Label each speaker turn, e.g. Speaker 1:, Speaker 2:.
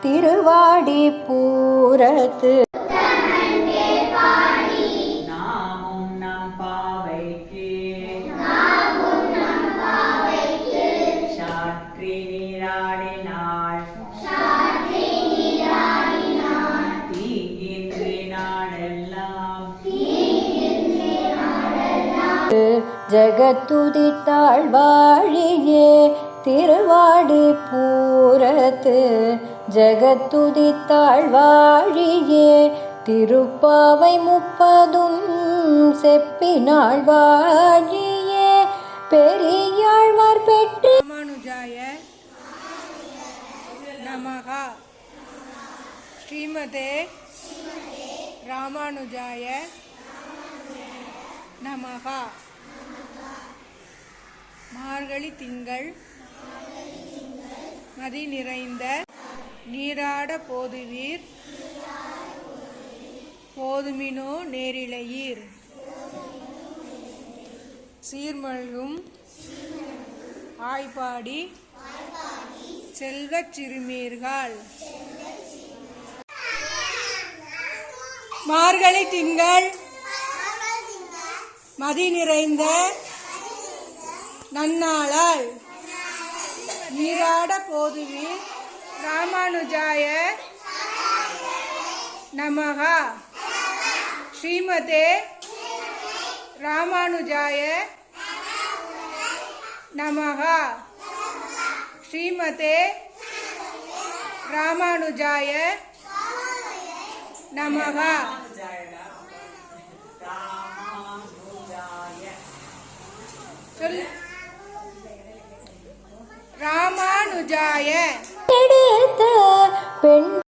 Speaker 1: திருவாடி பூரத்து
Speaker 2: நாமும் நம் பாவைக்கு சாற்றி நீராடினாள் தீங்கின்றி நாடெல்லாம்
Speaker 1: ஜகத்துதித்தாள் வாழியே திருவாடி பூரத்து ஜகத்துதித்தாள் வாழியே திருப்பாவை 30 செப்பினாள் வாழியே பெரியாழ்வார் பெற்று
Speaker 3: ராமானுஜாய நமஹ. ஸ்ரீமதே ராமானுஜாய நமஹ. மார்கழி திங்கள் மதி நிறைந்த நீராட போதுவீர் போதுமினோ நேரிழையீர் சீர்மல்கும் ஆய்பாடி செல்வச் சிறுமீர்கள். மார்கழி திங்கள் மதி நிறைந்த நன்னாளால் நீராட போதுவீர் ராமானுஜாய நமஹ. ஸ்ரீமதே ராமானுஜாய நமஹ. ஸ்ரீமதே ராமானுஜாய நமஹ. சொல். ராமானுஜாய
Speaker 1: எடுத்த பெண்